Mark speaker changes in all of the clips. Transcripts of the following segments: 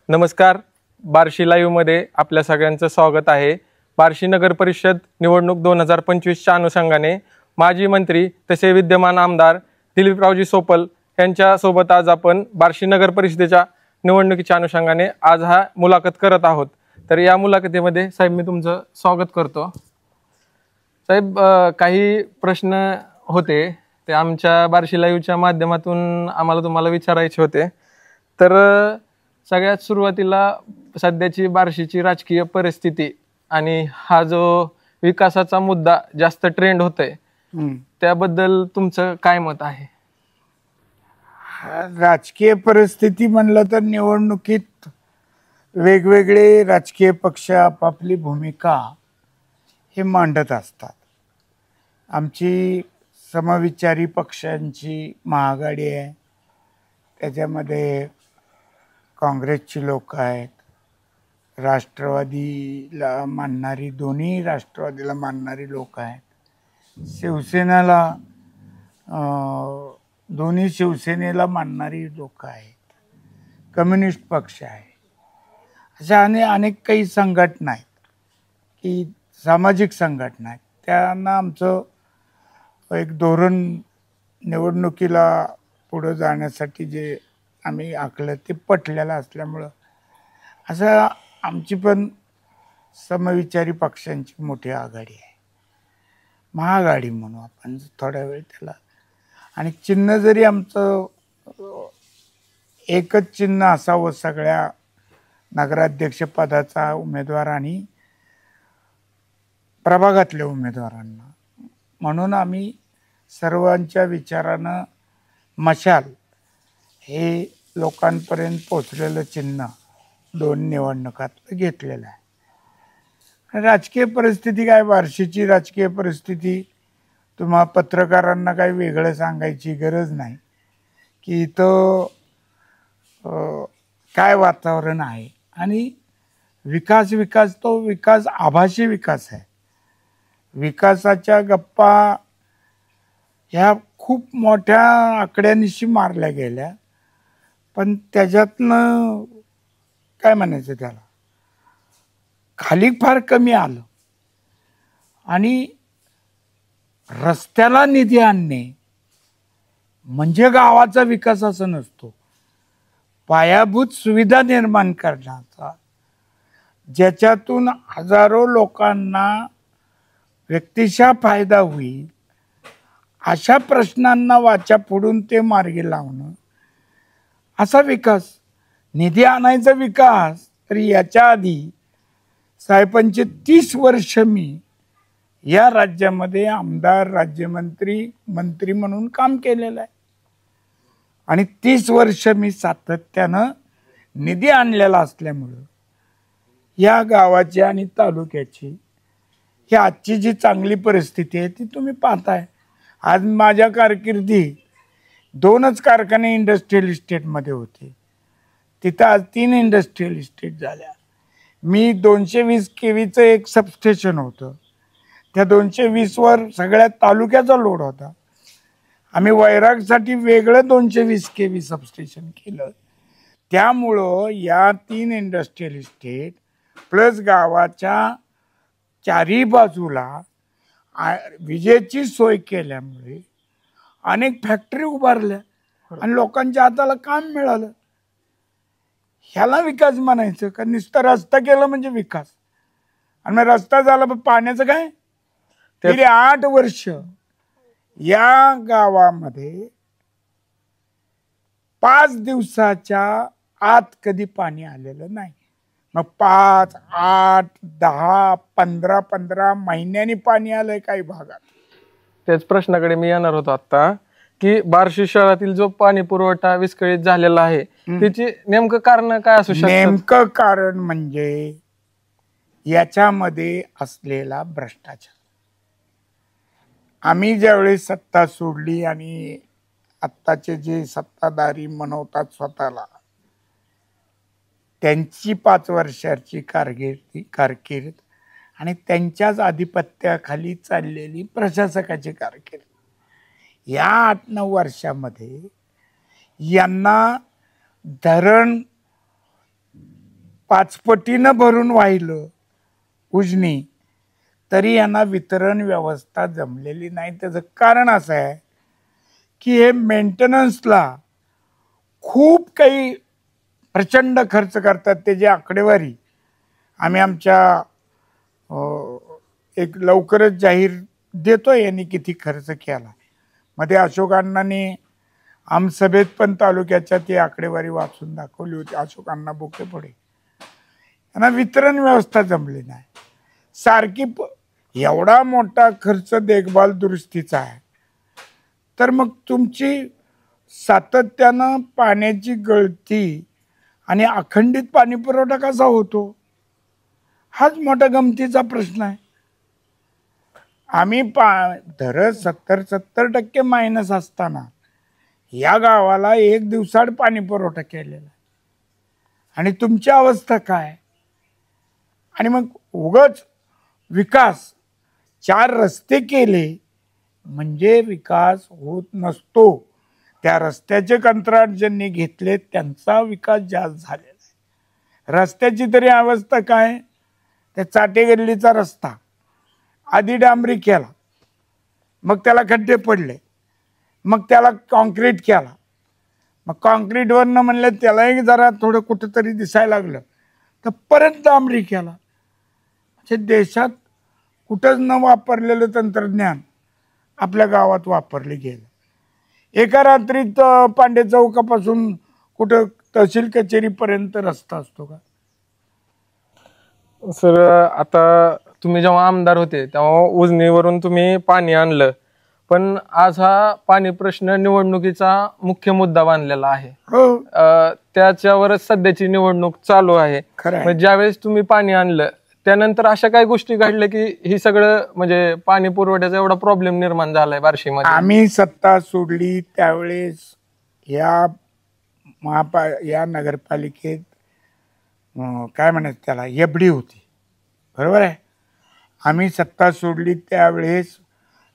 Speaker 1: नमस्कार. बार्शी लाईव्हमध्ये आपल्या सगळ्यांचं स्वागत आहे. बार्शी नगर परिषद निवडणूक 2025च्या अनुषंगाने माजी मंत्री तसे विद्यमान आमदार दिलीपरावजी सोपल यांच्यासोबत आज आपण बार्शी नगर परिषदेच्या निवडणुकीच्या अनुषंगाने आज हा मुलाखत करत आहोत. तर या मुलाखतीमध्ये साहेब मी तुमचं स्वागत करतो. साहेब, काही प्रश्न होते ते आमच्या बार्शी लाईव्हच्या माध्यमातून आम्हाला तुम्हाला विचारायचे होते. तर सगळ्यात सुरुवातीला सध्याची बार्शीची राजकीय परिस्थिती आणि हा जो विकासाचा मुद्दा जास्त ट्रेंड होतोय त्याबद्दल तुमचं काय मत आहे?
Speaker 2: राजकीय परिस्थिती म्हणलं तर निवडणुकीत वेगवेगळे राजकीय पक्ष आपापली भूमिका हे मांडत असतात. आमची समविचारी पक्षांची महाआघाडी आहे, त्याच्यामध्ये काँग्रेसची लोक आहेत, राष्ट्रवादीला मानणारी दोन्ही राष्ट्रवादीला मानणारी लोक आहेत, शिवसेनेला दोन्ही शिवसेनेला मानणारी लोक आहेत, कम्युनिस्ट पक्ष आहे, अशा अनेक काही संघटना आहेत की सामाजिक संघटना आहेत. त्यांना आमचं एक धोरण निवडणुकीला पुढं जाण्यासाठी जे आम्ही आखलं ते पटलेलं असल्यामुळं असं आमची पण समविचारी पक्षांची मोठी आघाडी आहे, महाआघाडी म्हणू आपण थोड्या वेळ त्याला. आणि चिन्ह जरी आमचं एकच चिन्ह असावं सगळ्या नगराध्यक्षपदाचा उमेदवार आणि प्रभागातल्या उमेदवारांना, म्हणून आम्ही सर्वांच्या विचारानं मशाल हे लोकांपर्यंत पोचलेलं चिन्ह दोन निवडणुकात घेतलेलं आहे. राजकीय परिस्थिती काय, बार्शीची राजकीय परिस्थिती तुम्हा पत्रकारांना काही वेगळं सांगायची गरज नाही की इथं काय वातावरण आहे. आणि विकास तो विकास आभासी विकास आहे. विकासाच्या गप्पा ह्या खूप मोठ्या आकड्यानिशी मारल्या गेल्या, पण त्याच्यातनं काय म्हणायचं त्याला खाली फार कमी आलं. आणि रस्त्याला निधी आणणे म्हणजे गावाचा विकास असं नसतो. पायाभूत सुविधा निर्माण करण्याचा, ज्याच्यातून हजारो लोकांना व्यक्तिशः फायदा होईल अशा प्रश्नांना वाचा फोडून ते मार्गी लावणं, असा विकास. निधी आणायचा विकास तर याच्या आधी साहेबांचे 30 वर्ष मी या राज्यामध्ये आमदार, राज्यमंत्री, मंत्री म्हणून काम केलेलं आहे. आणि 30 वर्ष मी सातत्यानं निधी आणलेला असल्यामुळं या गावाची आणि तालुक्याची ही आजची जी चांगली परिस्थिती आहे ती तुम्ही पाहताय. आज माझ्या कारकिर्दीत 2च कारखाने इंडस्ट्रियल इस्टेटमध्ये होते, तिथं आज 3 इंडस्ट्रियल इस्टेट झाल्या. मी 220 केवीचं एक सबस्टेशन होतं, त्या 220वर सगळ्या तालुक्याचा लोड होता. आम्ही वैरागसाठी वेगळं 220 केवी सबस्टेशन केलं. त्यामुळं या 3 इंडस्ट्रियल इस्टेट प्लस गावाच्या चारी बाजूला विजेची सोय केल्यामुळे अनेक फॅक्टरी उभारल्या आणि लोकांच्या हाताला काम मिळालं. ह्याला विकास म्हणायचं का? नुसतं रस्ता केला म्हणजे विकास? आणि मग रस्ता झाला पण पाण्याचं काय? गेली 8 वर्ष या गावामध्ये 5 दिवसाच्या आत कधी पाणी आलेलं नाही. मग 5, 8, 10, 15 महिन्यांनी पाणी आलंय काही भागात.
Speaker 1: त्याच प्रश्नाकडे मी येणार होतो आता की बार्शी शहरातील जो पाणी पुरवठा विस्कळीत झालेला आहे त्याची नेमकं कारण काय असू शकतं?
Speaker 2: नेमकं कारण म्हणजे याच्यामध्ये असलेला भ्रष्टाचार. आम्ही ज्यावेळी सत्ता सोडली आणि आत्ताचे जे सत्ताधारी म्हणवतात स्वतःला, त्यांची 5 वर्षाची कारकीर्द आणि त्यांच्याच आधिपत्याखाली चाललेली प्रशासकाची कारकीर्द, या 8-9 वर्षामध्ये यांना धरण 5 पटीनं भरून वाहिलं उजनी, तरी यांना वितरण व्यवस्था जमलेली नाही. त्याचं कारण असं आहे की हे मेंटेनन्सला खूप काही प्रचंड खर्च करतात. त्याची आकडेवारी आम्ही आमच्या एक लवकरच जाहीर देतो यांनी किती खर्च केला. मध्ये अशोक अण्णांनी आमसभेत पण तालुक्याच्या ती आकडेवारी वाचून दाखवली होती. अशोक अण्णा बोके पुढे यांना वितरण व्यवस्था जमली नाही. सारखी एवढा मोठा खर्च देखभाल दुरुस्तीचा आहे, तर मग तुमची सातत्यानं पाण्याची गळती आणि अखंडित पाणी पुरवठा कसा होतो, हाच मोठा गमतीचा प्रश्न आहे. आम्ही धरत 70% मायनस असताना या गावाला 1 दिवसाआड पाणी पुरवठा केलेला आणि तुमची अवस्था काय. आणि मग उगाच विकास 4 रस्ते केले म्हणजे विकास होत नसतो. त्या रस्त्याचे कंत्राट ज्यांनी घेतले त्यांचा विकास जास्त झालेला आहे. रस्त्याची तरी अवस्था काय, त्या चाटे गल्लीचा रस्ता आधी डांबरी केला, मग त्याला खड्डे पडले, मग त्याला कॉन्क्रीट केला, मग कॉन्क्रीटवरनं म्हणलं त्यालाही जरा थोडं कुठंतरी दिसायला लागलं तर परत डांबरी केला. म्हणजे देशात कुठंच न वापरलेलं तंत्रज्ञान आपल्या गावात वापरले गेलं. एका रात्रीत पांडे चौकापासून कुठं तहसील कचेरीपर्यंत रस्ता असतो का?
Speaker 1: सर, आता तुम्ही जेव्हा आमदार होते तेव्हा उजनीवरून तुम्ही पाणी आणलं, पण आज हा पाणी प्रश्न निवडणुकीचा मुख्य मुद्दा बनलेला आहे. त्याच्यावरच सध्याची निवडणूक चालू आहे. ज्यावेळेस तुम्ही पाणी आणलं त्यानंतर अशा काही गोष्टी घडल्या की ही सगळं म्हणजे पाणी पुरवठ्याचा एवढा प्रॉब्लेम निर्माण झालाय बार्शीमध्ये.
Speaker 2: आम्ही सत्ता सोडली त्यावेळेस या नगरपालिकेत काय म्हणायचं त्याला एफडी होती, बरोबर आहे. आम्ही सत्ता सोडली त्यावेळेस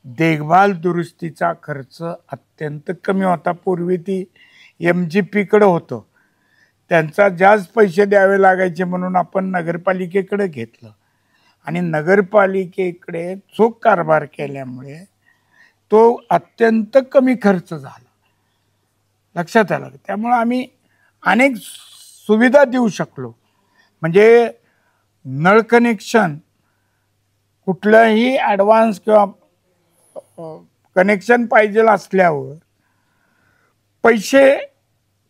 Speaker 2: देखभाल दुरुस्तीचा खर्च अत्यंत कमी होता. पूर्वी ती MGPकडे होतं, त्यांचा जास्त पैसे द्यावे लागायचे म्हणून आपण नगरपालिकेकडे घेतलं आणि नगरपालिकेकडे चोख कारभार केल्यामुळे तो अत्यंत कमी खर्च झाला, लक्षात आलं. त्यामुळे आम्ही अनेक सुविधा देऊ शकलो. म्हणजे नळ कनेक्शन कुठलंही ॲडव्हान्स किंवा कनेक्शन पाहिजे असल्यावर पैसे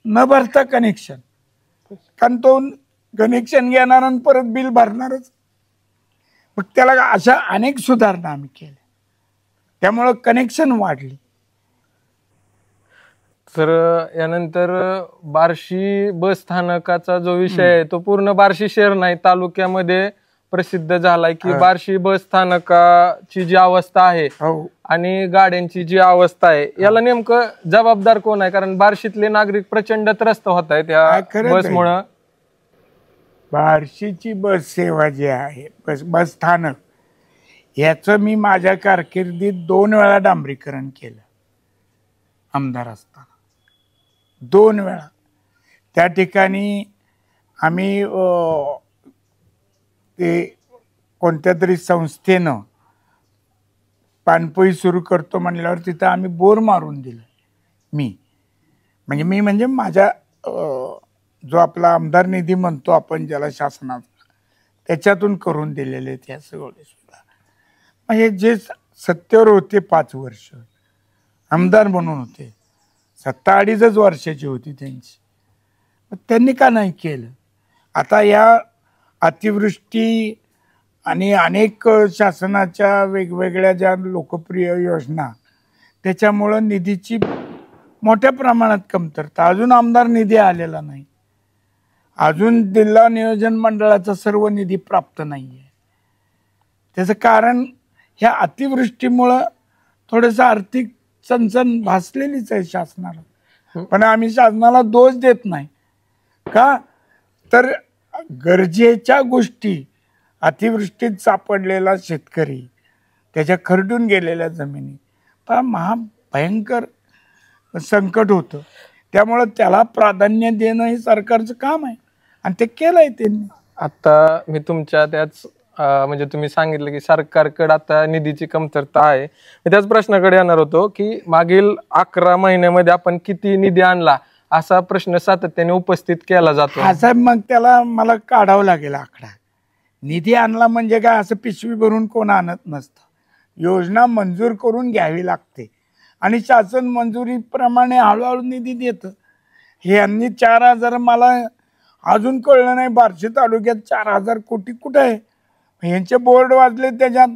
Speaker 2: न भरता कनेक्शन, कारण तो कनेक्शन घेणार आणि परत बिल भरणारच. मग त्याला अशा अनेक सुधारणा आम्ही केल्या, त्यामुळं कनेक्शन वाढली.
Speaker 1: सर, यानंतर बार्शी बस स्थानकाचा जो विषय आहे तो पूर्ण बार्शी शहर नाही तालुक्यामध्ये प्रसिद्ध झालाय की बार्शी बस स्थानकाची जी अवस्था आहे आणि गाड्यांची जी अवस्था आहे याला नेमकं जबाबदार कोण आहे? कारण बार्शीतले नागरिक प्रचंड त्रस्त होत आहेत या बसमुळं.
Speaker 2: बार्शीची बस सेवा जी आहे, बस स्थानक, याचं मी माझ्या कारकिर्दीत 2 वेळा डांबरीकरण केलं आमदार असताना. 2 वेळा त्या ठिकाणी आम्ही ते कोणत्या तरी संस्थेनं पाणपोई सुरू करतो म्हणल्यावर तिथं आम्ही बोर मारून दिलं. म्हणजे माझ्या जो आपला आमदार निधी म्हणतो आपण ज्याला शासनाचा, त्याच्यातून करून दिलेले त्या सगळे सुद्धा. म्हणजे जे सत्तेवर होते 5 वर्ष आमदार म्हणून होते, सत्ता 2.5 वर्षाची होती त्यांची, त्यांनी का नाही केलं? आता या अतिवृष्टी आणि अनेक शासनाच्या वेगवेगळ्या ज्या लोकप्रिय योजना, त्याच्यामुळं निधीची मोठ्या प्रमाणात कमतरता. अजून आमदार निधी आलेला नाही, अजून जिल्हा नियोजन मंडळाचा सर्व निधी प्राप्त नाही आहे. त्याचं कारण ह्या अतिवृष्टीमुळं थोडंसं आर्थिक चणचण भासलेलीच आहे शासनाला. पण आम्ही शासनाला दोष देत नाही का, तर गरजेच्या गोष्टी, अतिवृष्टीत सापडलेला शेतकरी, त्याच्या खरडून गेलेल्या जमिनी, भयंकर संकट होतं. त्यामुळं त्याला प्राधान्य देणं हे सरकारचं काम आहे आणि ते केलंय त्यांनी.
Speaker 1: आता मी तुमच्या त्याच म्हणजे तुम्ही सांगितलं की सरकारकडे आता निधीची कमतरता आहे. मी त्याच प्रश्नाकडे येणार होतो की मागील 11 महिन्यामध्ये आपण किती निधी आणला असा प्रश्न सातत्याने उपस्थित केला जातो.
Speaker 2: हा साहेब, मग त्याला मला काढावं लागेल आकडा. निधी आणला म्हणजे काय असं पिशवी भरून कोण आणत नसतं. योजना मंजूर करून घ्यावी लागते आणि शासन मंजुरीप्रमाणे हळूहळू निधी देतं. हे यांनी 4,000 मला अजून कळलं नाही, बार्शी तालुक्यात 4,000 कोटी कुठं आहे. यांचे बोर्ड वाजले, त्याच्यात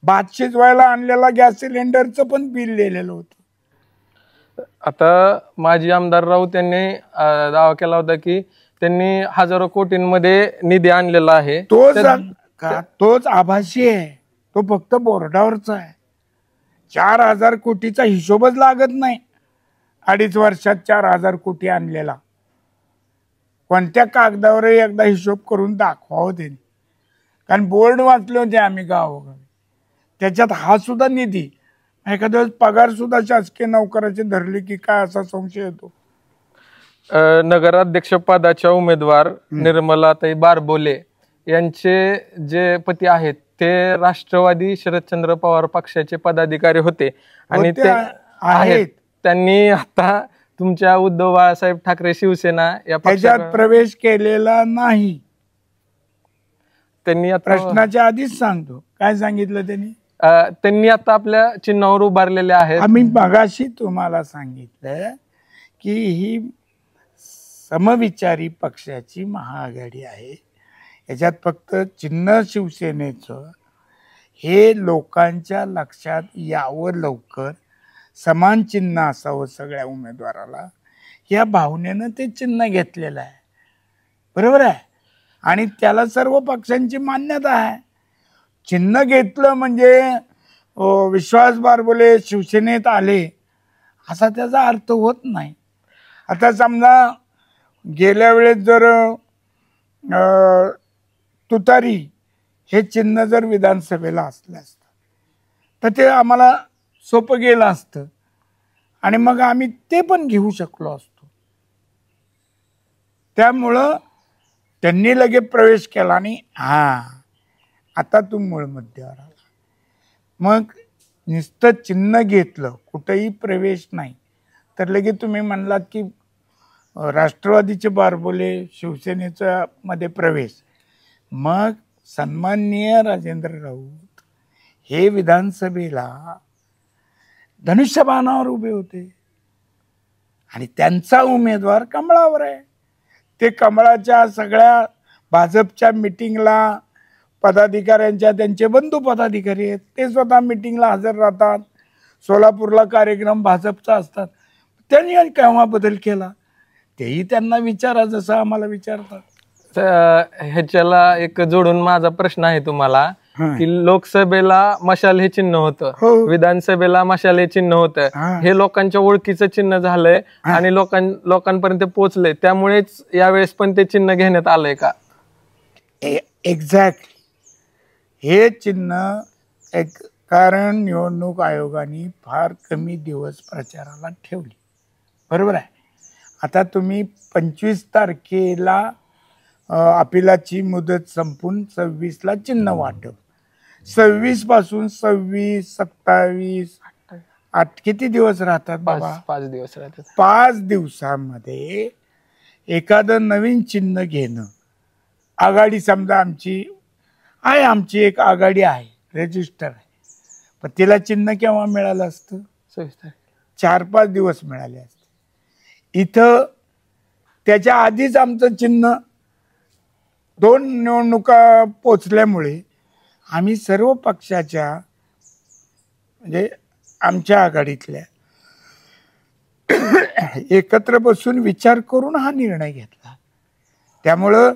Speaker 2: भात शिजवायला आणलेला गॅस सिलेंडरचं पण बिल लिहिलेलं होतं.
Speaker 1: आता माजी आमदार राऊत यांनी दावा केला होता की त्यांनी हजारो कोटींमध्ये निधी आणलेला आहे.
Speaker 2: तोच आभासी आहे, तो फक्त बोर्डावरचा आहे. 4,000 कोटीचा हिशोबच लागत नाही. 2.5 वर्षात 4,000 कोटी आणलेला कोणत्या कागदावर एकदा हिशोब करून दाखवावं त्यांनी. कारण बोर्ड वाचले होते आम्ही गावोगावी, त्याच्यात हा सुद्धा निधी. एखाद्या वेळेस पगार सुद्धा शासकीय नोकराचे धरले की काय असा संशय येतो.
Speaker 1: नगराध्यक्ष पदाच्या उमेदवार निर्मलाताई बारबोले यांचे जे पती आहेत ते राष्ट्रवादी शरदचंद्र पवार पक्षाचे पदाधिकारी होते आणि ते आहेत. त्यांनी आता तुमच्या उद्धव बाळासाहेब ठाकरे शिवसेना या
Speaker 2: पक्षात प्रवेश केलेला नाही.
Speaker 1: त्यांनी
Speaker 2: प्रश्नाच्या आधीच सांगतो काय सांगितलं
Speaker 1: त्यांनी आता आपल्या चिन्हावर उभारलेले आहेत.
Speaker 2: आम्ही मगाशी तुम्हाला सांगितलं की ही समविचारी पक्षाची महाआघाडी आहे. याच्यात फक्त चिन्ह शिवसेनेचं हे लोकांच्या लक्षात यावं लवकर, समान चिन्ह असावं सगळ्या उमेदवाराला, या भावनेनं ते चिन्ह घेतलेलं आहे. बरोबर आहे. आणि त्याला सर्व पक्षांची मान्यता आहे. चिन्ह घेतलं म्हणजे विश्वास बारबोले शिवसेनेत आले असा त्याचा अर्थ होत नाही. आता समजा गेल्या वेळेस जर तुतारी हे चिन्ह जर विधानसभेला असलं असतं तर ते आम्हाला सोपं गेलं असतं आणि मग आम्ही ते पण घेऊ शकलो असतो. त्यामुळं त्यांनी लगेच प्रवेश केला आणि आता तू मूळ मुद्द्यावर आला. मग नुसतं चिन्ह घेतलं, कुठंही प्रवेश नाही, तर लगेच तुम्ही म्हणलात की राष्ट्रवादीचे बारबोले शिवसेनेच्या मध्ये प्रवेश. मग सन्माननीय राजेंद्र राऊत हे विधानसभेला धनुष्यबाणावर उभे होते आणि त्यांचा उमेदवार कमळावर आहे. ते कमळाच्या सगळ्या भाजपच्या मिटिंगला पदाधिकाऱ्यांच्या त्यांचे बंधू पदाधिकारी आहेत, ते स्वतः मिटिंगला हजर राहतात. सोलापूरला कार्यक्रम भाजपचा असतात. त्यांनी केव्हा बदल केला तेही त्यांना विचारा, जसं आम्हाला विचारतात.
Speaker 1: ह्याच्याला एक जोडून माझा प्रश्न आहे तुम्हाला की लोकसभेला मशाल हे चिन्ह होतं, विधानसभेला मशाल हे चिन्ह होतं, हे लोकांच्या ओळखीचं चिन्ह झालंय आणि लोकांपर्यंत पोहोचलंय, त्यामुळेच यावेळेस पण ते चिन्ह घेण्यात आलंय का?
Speaker 2: एक्झॅक्टली. हे चिन्ह एक कारण निवडणूक आयोगाने फार कमी दिवस प्रचाराला ठेवली. बरोबर आहे. आता तुम्ही 25 तारखेला अपिलाची मुदत संपून 26ला चिन्ह वाटप, 26 पासून 26, 27, 8 किती दिवस राहतात बाबा?
Speaker 1: 5 दिवस राहतात.
Speaker 2: 5 दिवसामध्ये एखादं नवीन चिन्ह घेणं. आघाडी समजा आमची एक आघाडी आहे, रजिस्टर आहे, पण तिला चिन्ह केव्हा मिळालं असतं? 4-5 दिवस मिळाले असते. इथं त्याच्या आधीच आमचं चिन्ह 2 निवडणुका पोचल्यामुळे आम्ही सर्व पक्षाच्या म्हणजे आमच्या आघाडीतल्या एकत्र बसून विचार करून हा निर्णय घेतला. त्यामुळं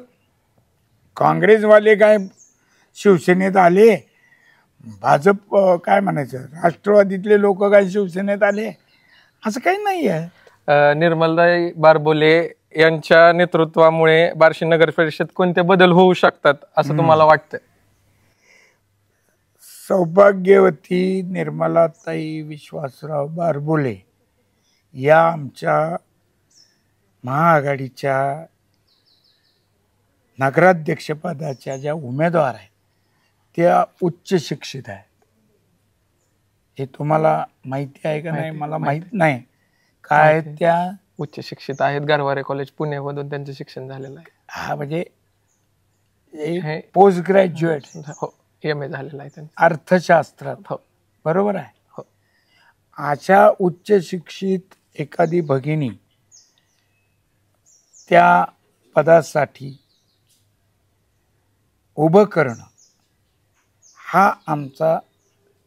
Speaker 2: काँग्रेसवाले काय शिवसेनेत आले, भाजप काय म्हणायचं राष्ट्रवादीतले लोक काय शिवसेनेत आले, असं काही नाही आहे.
Speaker 1: निर्मलाताई बारबोले यांच्या नेतृत्वामुळे बार्शी नगर परिषद कोणते बदल होऊ शकतात असं तुम्हाला वाटतं?
Speaker 2: सौभाग्यवती निर्मलाताई विश्वासराव बारबोले या आमच्या महाआघाडीच्या नगराध्यक्षपदाच्या ज्या उमेदवार आहेत त्या उच्च शिक्षित आहेत. हे तुम्हाला माहिती आहे का नाही मला माहित नाही. काय त्या
Speaker 1: उच्च शिक्षित आहेत. गरवारे कॉलेज पुण्यामधून त्यांचं शिक्षण झालेलं आहे.
Speaker 2: हा म्हणजे पोस्ट ग्रॅज्युएट
Speaker 1: MA झालेलं आहे त्यांचं
Speaker 2: अर्थशास्त्रात.
Speaker 1: हो.
Speaker 2: बरोबर आहे.
Speaker 1: हो.
Speaker 2: अशा उच्च शिक्षित एखादी भगिनी त्या पदासाठी उभं करणं हा आमचा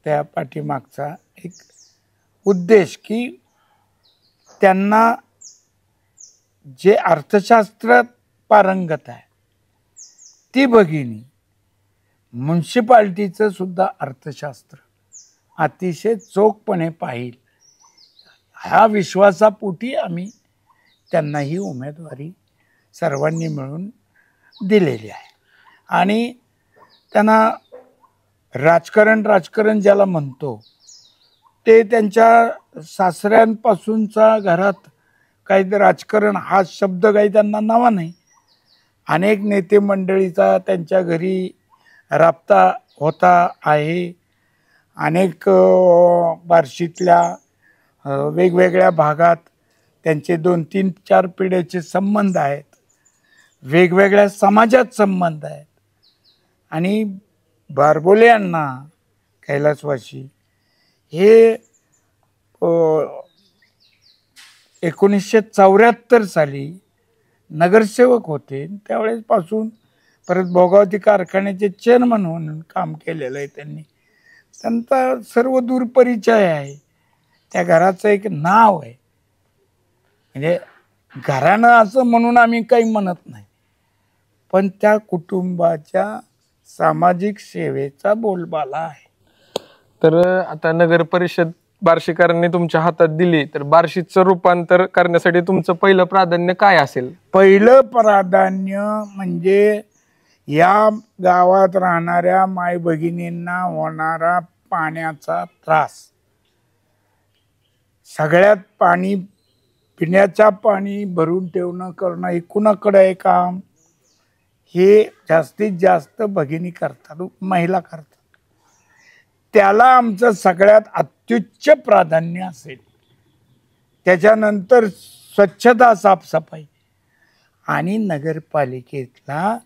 Speaker 2: त्या पाठीमागचा एक उद्देश, की त्यांना जे अर्थशास्त्रात पारंगत आहे ती भगिनी म्युन्सिपाल्टीचं सुद्धा अर्थशास्त्र अतिशय चोखपणे पाहिल ह्या विश्वासापोटी आम्ही त्यांना ही उमेदवारी सर्वांनी मिळून दिलेली आहे. आणि त्यांना राजकारण ज्याला म्हणतो ते त्यांच्या सासऱ्यांपासूनचा घरात काही राजकारण हा शब्द काही त्यांना नवा नाही. अनेक नेते मंडळीचा त्यांच्या घरी राबता होता आहे. अनेक बार्शीतल्या वेगवेगळ्या भागात त्यांचे 2-3-4 पिढ्याचे संबंध आहेत. वेगवेगळ्या समाजात संबंध आहेत. आणि बारबोले यांना कैलासवासी हे 1974 साली नगरसेवक होते. त्यावेळेसपासून परत भोगावती कारखान्याचे चेअरमन म्हणून काम केलेलं आहे त्यांनी. त्यांचा सर्व दूर परिचय आहे. त्या घराचं एक नाव आहे. म्हणजे घरानं असं म्हणून आम्ही काही म्हणत नाही, पण त्या कुटुंबाच्या सामाजिक सेवेचा बोलबाला आहे.
Speaker 1: तर आता नगर परिषद बार्शीकरांनी तुमच्या हातात दिली तर बार्शीचं रूपांतर करण्यासाठी तुमचं पहिलं प्राधान्य काय असेल?
Speaker 2: पहिलं प्राधान्य म्हणजे या गावात राहणाऱ्या माय भगिनींना होणारा पाण्याचा त्रास. सगळ्यात पाणी पिण्याचा पाणी भरून ठेवणं करणं हे कुणाकडे आहे काम? हे जास्तीत जास्त भगिनी करतात, महिला करतात. त्याला आमचं सगळ्यात अत्युच्च प्राधान्य असेल. त्याच्यानंतर स्वच्छता साफसफाई आणि नगरपालिकेतला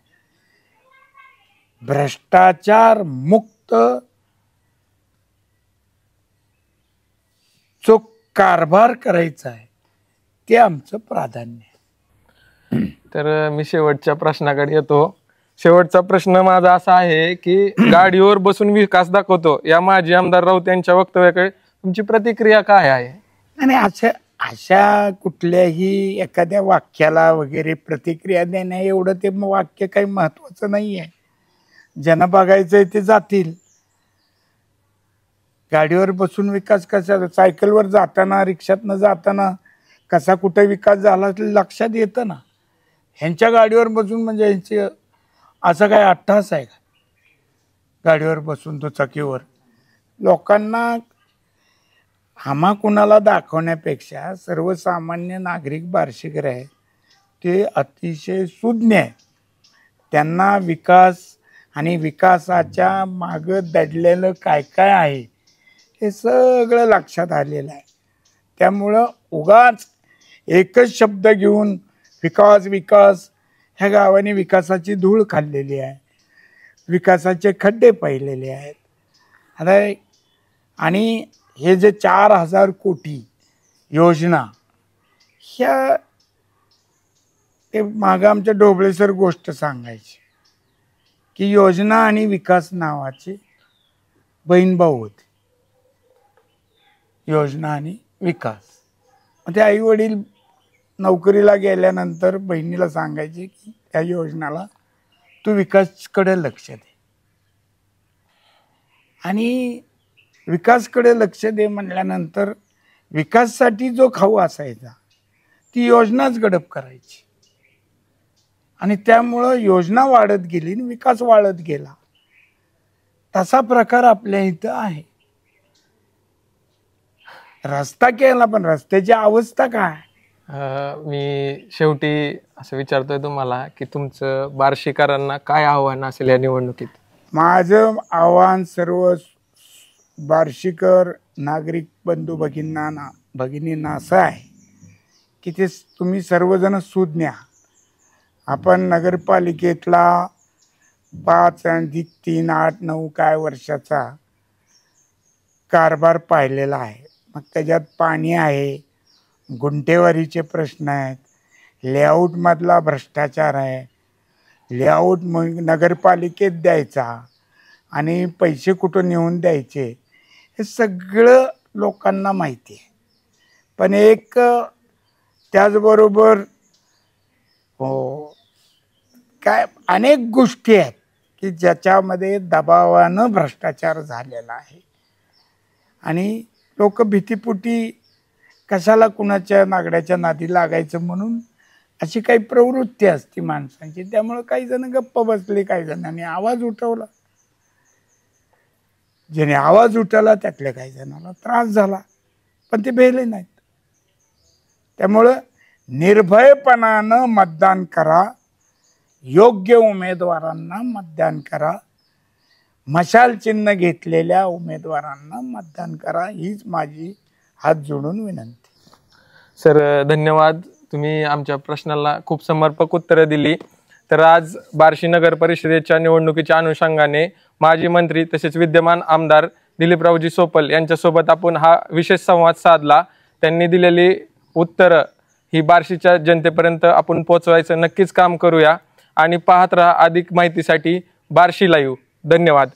Speaker 2: भ्रष्टाचार मुक्त जो कारभार करायचा आहे ते आमचं प्राधान्य आहे.
Speaker 1: तर मी शेवटच्या प्रश्नाकडे येतो. शेवटचा प्रश्न माझा असा आहे की गाडीवर बसून विकास दाखवतो या माजी आमदार राऊत यांच्या वक्तव्याकडे तुमची प्रतिक्रिया काय आहे?
Speaker 2: आणि अशा कुठल्याही एखाद्या वाक्याला वगैरे प्रतिक्रिया देणं एवढं ते वाक्य काही महत्वाचं नाही आहे. ज्यांना बघायचंय ते जातील. गाडीवर बसून विकास कसा, सायकलवर जाताना रिक्षातनं जाताना कसा कुठे विकास झाला लक्षात येतं ना. ह्यांच्या गाडीवर बसून म्हणजे ह्यांची असं काय अट्टहास आहे का? गाडीवर बसून तो चाकीवर लोकांना आम्हा कुणाला दाखवण्यापेक्षा सर्वसामान्य नागरिक बार्शीकर आहे ते अतिशय सुज्ञ आहे. त्यांना विकास आणि विकासाच्या मागं दडलेलं काय काय आहे हे सगळं लक्षात आलेलं आहे. त्यामुळं उगाच एकच शब्द घेऊन विकास विकास, ह्या गावाने विकासाची धूळ खाल्लेली आहे, विकासाचे खड्डे पाहिलेले आहेत. आता आणि हे जे 4,000 कोटी योजना ह्या ते मागं आमच्या ढोबळे सर गोष्ट सांगायची की योजना आणि विकास नावाचे बहीण भाऊ होते. योजना आणि विकास. मग ते आई वडील नोकरीला गेल्यानंतर बहिणीला सांगायचे की त्या योजनाला तू विकासकडे लक्ष दे. आणि विकासकडे लक्ष दे म्हणल्यानंतर विकासासाठी जो खाऊ असायचा ती योजनाच गडप करायची. आणि त्यामुळं योजना वाढत गेली आणि विकास वाढत गेला. तसा प्रकार आपल्या इथं आहे. रस्ता केला पण रस्त्याची अवस्था काय?
Speaker 1: मी शेवटी असं विचारतोय तुम्हाला की तुमचं बार्शीकरांना काय आव्हान असेल या निवडणुकीत?
Speaker 2: माझं आव्हान सर्व बार्शीकर नागरिक बंधू भगिनींना असं आहे की ते तुम्ही सर्वजण सुज्ञ आहात. आपण नगरपालिकेतला 5 अधिक 3 8 9 काय वर्षाचा कारभार पाहिलेला आहे. मग त्याच्यात पाणी आहे, गुंठेवारीचे प्रश्न आहेत, लेआउटमधला भ्रष्टाचार आहे, लेआउट मग नगरपालिकेत द्यायचा आणि पैसे कुठं नेऊन द्यायचे हे सगळं लोकांना माहिती आहे. पण एक त्याचबरोबर काय अनेक गोष्टी आहेत की ज्याच्यामध्ये दबावानं भ्रष्टाचार झालेला आहे आणि लोक भीतीपोटी कशाला कुणाच्या नागड्याच्या नादी लागायचं म्हणून अशी काही प्रवृत्ती असते माणसांची. त्यामुळे काही जण गप्प बसले, काही जणांनी आवाज उठवला. ज्याने आवाज उठवला त्यातल्या काही जणांना त्रास झाला, पण ते भेले नाहीत. त्यामुळं निर्भयपणानं मतदान करा, योग्य उमेदवारांना मतदान करा, मशाल चिन्ह घेतलेल्या उमेदवारांना मतदान करा, हीच माझी हात जोडून विनंती.
Speaker 1: सर धन्यवाद, तुम्ही आमच्या प्रश्नाला खूप समर्पक उत्तरं दिली. तर आज बार्शी नगर परिषदेच्या निवडणुकीच्या अनुषंगाने माजी मंत्री तसेच विद्यमान आमदार दिलीपरावजी सोपल यांच्यासोबत आपण हा विशेष संवाद साधला. त्यांनी दिलेली उत्तरं ही बार्शीच्या जनतेपर्यंत आपण पोहोचवायचं नक्कीच काम करूया आणि पाहत राहा अधिक माहितीसाठी बार्शी लाईव्ह. धन्यवाद.